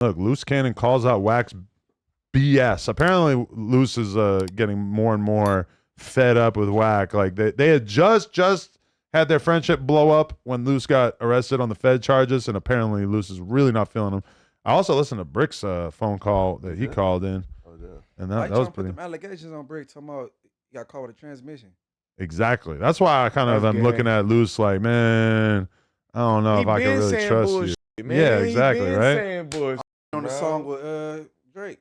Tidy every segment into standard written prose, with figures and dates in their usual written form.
Look, Luce Cannon calls out Wack's BS. Apparently, Luce is getting more and more fed up with Wack. Like they had just had their friendship blow up when Luce got arrested on the Fed charges, and apparently Luce is really not feeling him. I also listened to Brick's phone call that he called in. Oh yeah. And that was pretty. Put them allegations on Bricc talking about you got caught with a transmission. Exactly. That's why I kind of am looking at Luce like, man, I don't know if I can really trust you. Man. Yeah, exactly, right? Saying bullshit, on the song with Drake.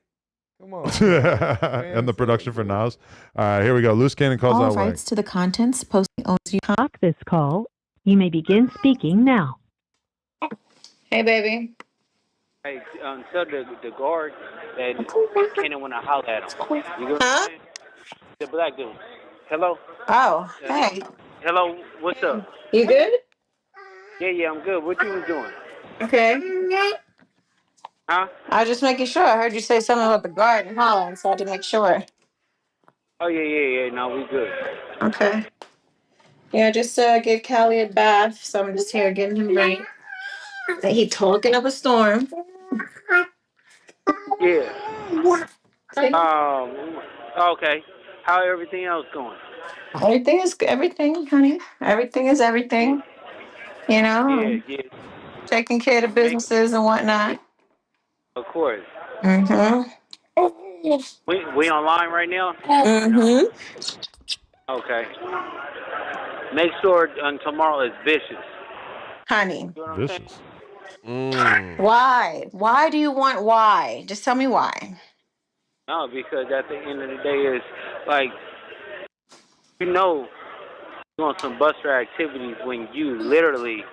Come on. And the production for Nas. All right, here we go. Luce Cannon calls out Wack. All rights to the contents posting owns you. Talk this call. You may begin speaking now. Hey, baby. Hey, tell the guard that Cannon want to holler at him. You go, Huh? the black dude. Hello? Oh, hey. Hello, what's up? You good? Yeah, I'm good. What you was doing? Okay. Huh? I was just making sure. I heard you say something about the guard in Holland, so I had to make sure. Oh, yeah. No, we good. Okay. Yeah, just gave Callie a bath, so I'm just here getting him ready. He talking up a storm. Yeah. Okay. How everything else going? Everything is everything, honey. Everything is everything. You know, Yeah. taking care of the businesses and whatnot. Of course. Mm-hmm. We online right now? Mm-hmm. Okay. Make sure tomorrow is vicious. Honey. You know what I'm saying? Vicious. Why? Why do you want why? Just tell me why. No, because at the end of the day, it's like, doing some buster activities when you literally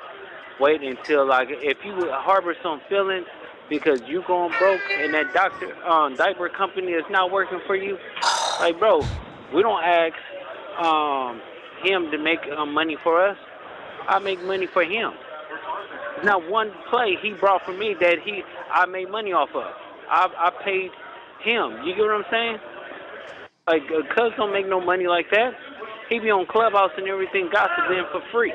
wait until, like, if you harbor some feelings because you going broke and that diaper company is not working for you, like, bro, we don't ask him to make money for us. I make money for him. Not one play he brought for me that I made money off of. I paid him. You get what I'm saying? Like, Cuz don't make no money like that. He be on Clubhouse and everything, gossiping for free.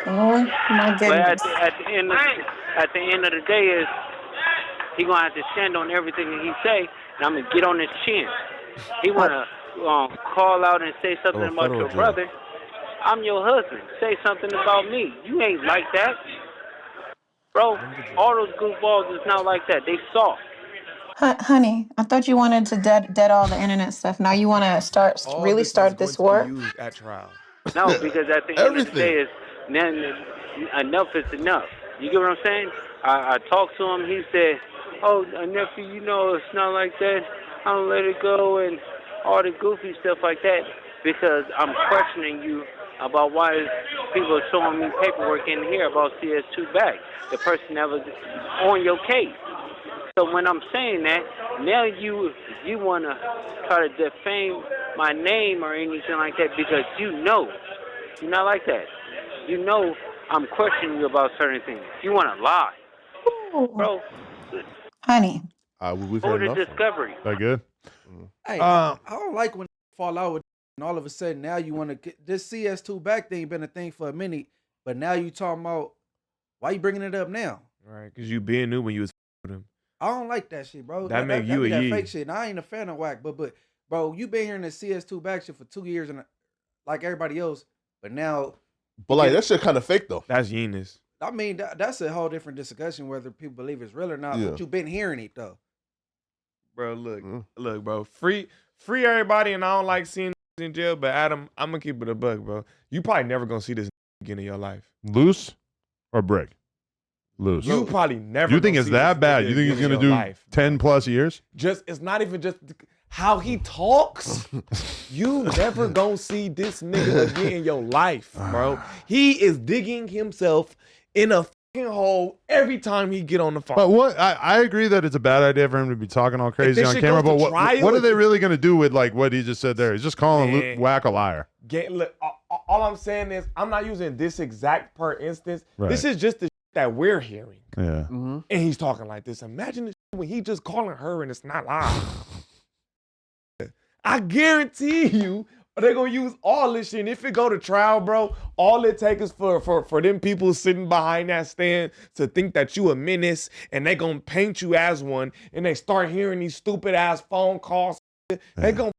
Oh my goodness! But at the end of the day, is he gonna have to stand on everything that he say, and I'm gonna get on his chin. He wanna call out and say something about your brother. I'm your husband. Say something about me. You ain't like that, bro. All those goofballs is not like that. They soft. Honey, I thought you wanted to dead all the internet stuff. Now you want to start this war? At trial. No, because at the end of the day, is enough is enough. You get what I'm saying? I talked to him. He said, "Oh, nephew, you know it's not like that. I don't let it go and all the goofy stuff like that because I'm questioning you about why people are showing me paperwork in here about CS2 back. The person that was on your case." So when I'm saying that, now you want to try to defame my name or anything like that because you're not like that. You know I'm questioning you about certain things. You want to lie. Bro. Honey. We've Go had to enough. Discovery. That good? Hey, I don't like when they fall out with and all of a sudden now you want to get this CS2 back thing been a thing for a minute, but now you talking about why you bringing it up now? Right, because you being new when you was with him. I don't like that shit, bro. That make you be a that yee. fake shit. And I ain't a fan of Wack, but bro, you been hearing the CS2 back shit for 2 years and like everybody else, but now. But like that shit kind of fake though. That's yeenness. I mean, that's a whole different discussion whether people believe it's real or not. Yeah. But you've been hearing it though. Bro, look, bro. Free everybody, and I don't like seeing in jail. But Adam, I'm gonna keep it a buck, bro. You probably never gonna see this again in your life. Luce or Bricc? Luce. You probably never. You think gonna it's see that this bad? nigga You think he's again gonna in your do life, 10+ years? It's not even just how he talks. You never gonna see this nigga again in your life, bro. He is digging himself in a fucking hole every time he get on the phone. But what I agree that it's a bad idea for him to be talking all crazy on camera. But what are they really gonna do with like what he just said there? He's just calling Wack a liar. Look, all I'm saying is I'm not using this exact per instance. Right. This is just the that we're hearing. Yeah. And he's talking like this. Imagine this when he just calling her and it's not live. I guarantee you, They gonna use all this shit. And if it go to trial, bro, all it takes is for them people sitting behind that stand to think that you a menace, and they gonna paint you as one, and they start hearing these stupid ass phone calls. They gonna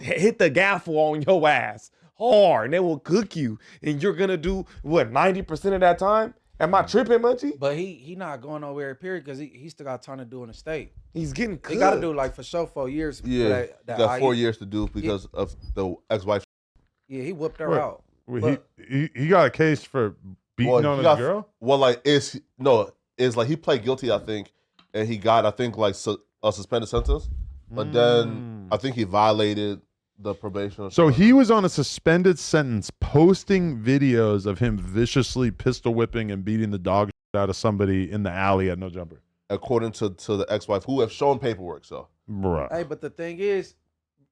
hit the gavel on your ass hard, and they will cook you, and you're gonna do what 90% of that time. Am I tripping, Munchie? But he not going nowhere, period, because he still got time to do in the state. He's getting cooked. He got to do like for sure 4 years. Yeah, that got 4 IE. years to do because of the ex-wife. Yeah, he whooped her What? out. Wait, he got a case for beating on he his got- girl? Well, like it's like he pled guilty, I think, and he got, I think, like a suspended sentence. But then I think he violated the probation. So he was on a suspended sentence posting videos of him viciously pistol whipping and beating the dog shit out of somebody in the alley at No Jumper. according to the ex-wife, who have shown paperwork. So, Bruh. Hey, but the thing is,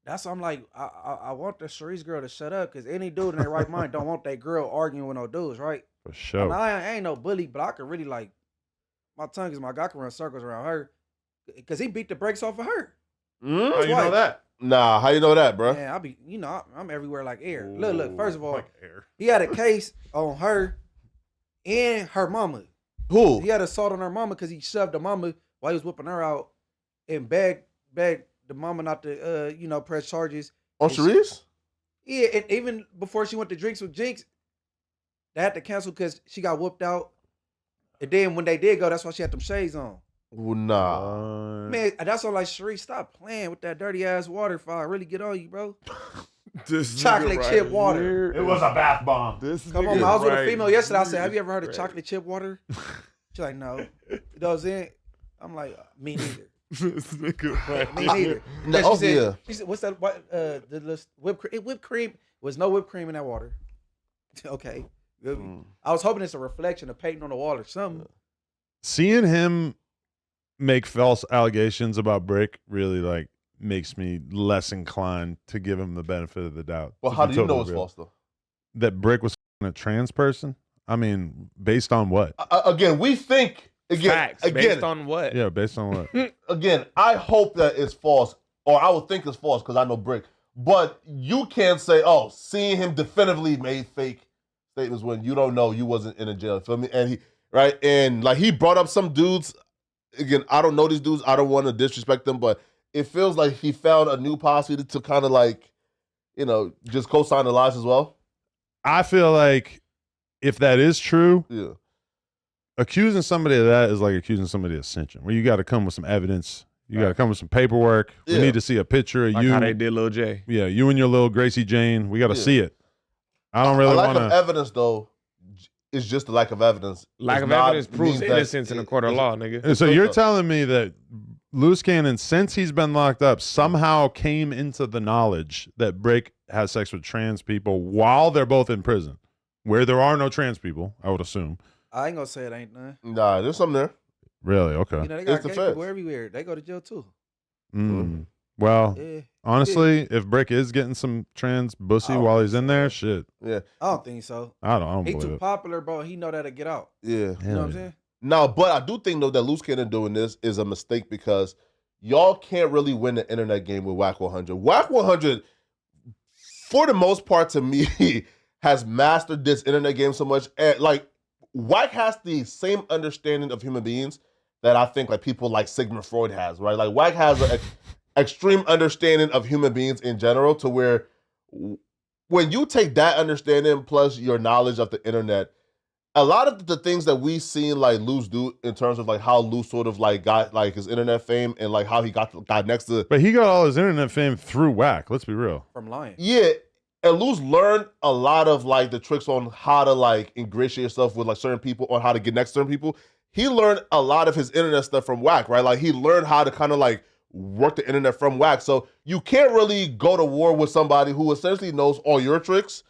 that's why I'm like, I want the Sharice girl to shut up, because any dude in their right mind don't want that girl arguing with no dudes, right? For sure. I ain't no bully, but I could really like, my tongue is my guy can run circles around her, because he beat the brakes off of her. How you know that? Nah, how you know that, bro? Man, I'm everywhere like air. Look, first of all, Like air. he had a case on her and her mama. Who? He had assault on her mama because he shoved the mama while he was whipping her out and begged the mama not to, press charges. On Sharice? Yeah, and even before she went to drinks with Jinx, they had to cancel because she got whooped out. And then when they did go, that's why she had them shades on. Well, nah. Man, that's all like, Sharice, stop playing with that dirty ass water if I really get on you, bro. This Chocolate nigga chip right water. here. It was a bath bomb. This Come on, nigga man. I was with a right female yesterday. I said, have you here. ever heard of Right. chocolate chip water? She's like, no. You know what I'm saying? I'm like, me neither. This nigga right Me here. neither. Oh, She said, yeah. she said, what's that? What, the whipped cream was no whipped cream in that water. Okay. I was hoping it's a reflection of painting on the wall or something. Seeing him make false allegations about Bricc really like makes me less inclined to give him the benefit of the doubt. Well, to how be do you know totally it's real. false, though? That Bricc was a trans person? I mean, based on what? Again, we think... Facts. Again, Based on what? Yeah, based on what? again, I hope that it's false, or I would think it's false because I know Bricc. But you can't say, oh, seeing him definitively made fake statements when you don't know you wasn't in a jail. Feel me? And and like he brought up some dudes. Again, I don't know these dudes. I don't want to disrespect them, but it feels like he found a new posse to kind of like, just co-sign the lies as well. I feel like if that is true, Yeah. accusing somebody of that is like accusing somebody of snitching, where you got to come with some evidence. You got to come with some paperwork. Yeah. We need to see a picture of Like you. how they did Lil J. Yeah, you and your little Gracie Jane. We got to Yeah. see it. I don't really a lack want of to. evidence, though, is just a lack of evidence. Lack It's of not- evidence proves means that innocence in a court of law, nigga. So you're telling me that Luce Cannon, since he's been locked up, somehow came into the knowledge that Bricc has sex with trans people while they're both in prison, where there are no trans people, I would assume. I ain't gonna say it ain't none. Nah, there's something there. Really? Okay. They got It's the gay facts. people everywhere. They go to jail too. Mm. Well, Yeah. honestly, if Bricc is getting some trans bussy I don't while think he's in so. there, shit, Yeah. I don't think so. I don't He believe too it. popular, bro. He know that to get out. Yeah. You know what I'm saying? No, but I do think though that Luce Cannon doing this is a mistake because y'all can't really win the internet game with Wack 100. Wack 100, for the most part, to me, has mastered this internet game so much. And like Wack has the same understanding of human beings that I think like people like Sigmund Freud has, right? Like Wack has an extreme understanding of human beings in general, to where when you take that understanding plus your knowledge of the internet, a lot of the things that we seen like Luce do in terms of like how Luce sort of like got like his internet fame and like how he got next to, But he got all his internet fame through Wack. Let's be real. From lying. yeah, and Luce learned a lot of like the tricks on how to like ingratiate yourself with like certain people, on how to get next to certain people. He learned a lot of his internet stuff from Wack, right? Like he learned how to kind of like work the internet from Wack. So you can't really go to war with somebody who essentially knows all your tricks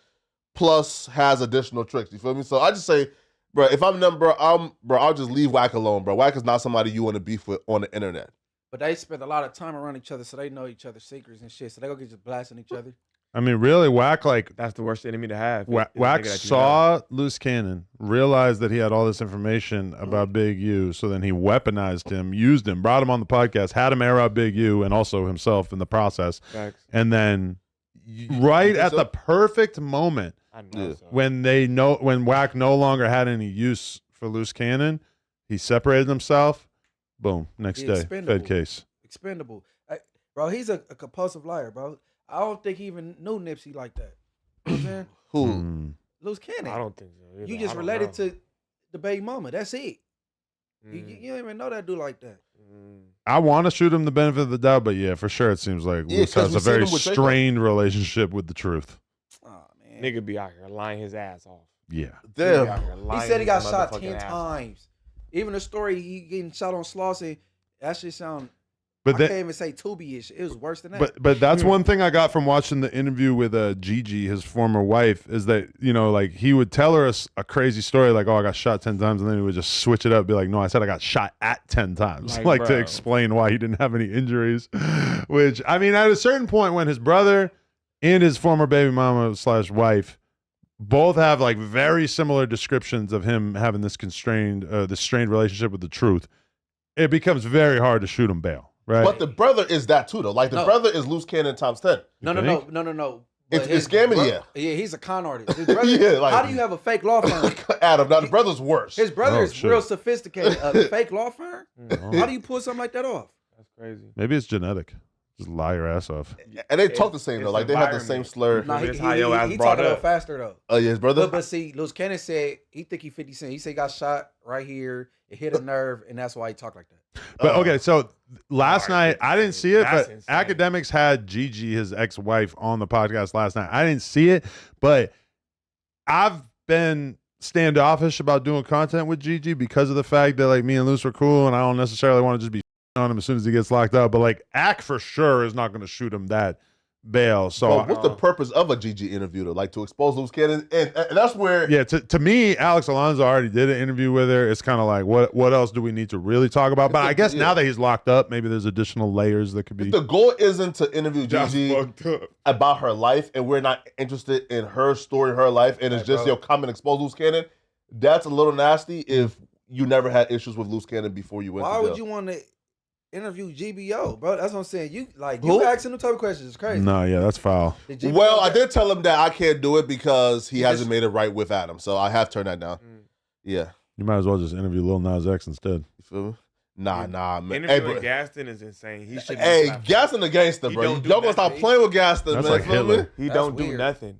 plus has additional tricks. You feel me? So I just say, bro, if I'm them, bro, I'll just leave Wack alone, bro. Wack is not somebody you want to beef with on the internet. But they spend a lot of time around each other, so they know each other's secrets and shit. So they go get just blasting each other. I mean, really, Wack like That's the worst enemy to have. Wack is a nigga that you saw Luce Cannon, realized that he had all this information about Big U, so then he weaponized him, used him, brought him on the podcast, had him air out Big U and also himself in the process, know. Facts. and then right at the perfect moment I know. So. when Wack no longer had any use for Luce Cannon, he separated himself. Boom. Next He day, expendable. Fed case. Expendable. Bro, he's a compulsive liar, bro. I don't think he even knew Nipsey like that. You know what I'm saying? Who? Luce Cannon. I don't think so. Either. You just I don't related know. to the baby mama. That's it. You don't even know that dude like that. I want to shoot him the benefit of the doubt, but yeah, for sure it seems like Yeah, Luce 'cause has we a seen very him with Draco. strained relationship with the truth. Oh man. Nigga be out here lying his ass off. Yeah. Damn. He said he got shot 10 times. Even the story he getting shot on Slauson, that shit sound. But I that, can't even say Tubi-ish. It was worse than that. But that's one thing I got from watching the interview with Gigi, his former wife, is that, you know, like he would tell her a crazy story like, oh, I got shot 10 times, and then he would just switch it up, be like, no, I said I got shot at 10 times, like to bro. explain why he didn't have any injuries. Which, I mean, at a certain point when his brother and his former baby mama / wife both have like very similar descriptions of him having this strained relationship with the truth, it becomes very hard to shoot him bail. Right. But the brother is that too, though. Like the brother is Luce Cannon times 10. No. But It's scamming, yeah. Yeah, he's a con artist. His brother, Yeah, like- how do you have a fake law firm? Adam, now the brother's worse. His brother Oh, is shit. real sophisticated. A fake law firm? Oh. How do you pull something like that off? That's crazy. Maybe it's genetic. Just lie your ass off. And they talk the same, though. it's Like they have the same environment. slur. Nah, That's how your ass he brought talk a little up. faster though. Oh, yeah, his brother? But see, Luce Cannon said he think he 50 Cent. He said he got shot right here. It hit a nerve, and that's why he talked like that. But okay, so last All right, night I didn't see it, that's but insane. Academics had Gigi, his ex-wife, on the podcast last night. I didn't see it, but I've been standoffish about doing content with Gigi because of the fact that like me and Luce were cool, and I don't necessarily want to just be on him as soon as he gets locked up. But like Ack for sure is not going to shoot him that bail. So But what's the purpose of a GG interview, though? Like to expose Luce Cannon? And that's where... yeah, to me, Alex Alonso already did an interview with her. It's kind of like, what else do we need to really talk about? But I guess now that he's locked up, maybe there's additional layers that could be. The goal isn't to interview That's Gigi fucked up. about her life, and we're not interested in her story, her life, and it's just, come and expose Luce Cannon. That's a little nasty if you never had issues with Luce Cannon before you went Why to would jail. you want to interview GBO, bro? That's what I'm saying. You Who? asking them type of questions. It's crazy. No, yeah, that's foul. Did GBO Well, I get- did tell him that I can't do it because he You hasn't just- made it right with Adam, so I have turned that down. Yeah. You might as well just interview Lil Nas X instead. You feel me? Nah, man. Hey, Interviewing bro. Gaston is insane. He should. Hey, Gaston the gangster, He bro. don't do Y'all gonna stop nothing. playing with Gaston, That's man. like Feel Hitler. me? He That's don't do weird. nothing.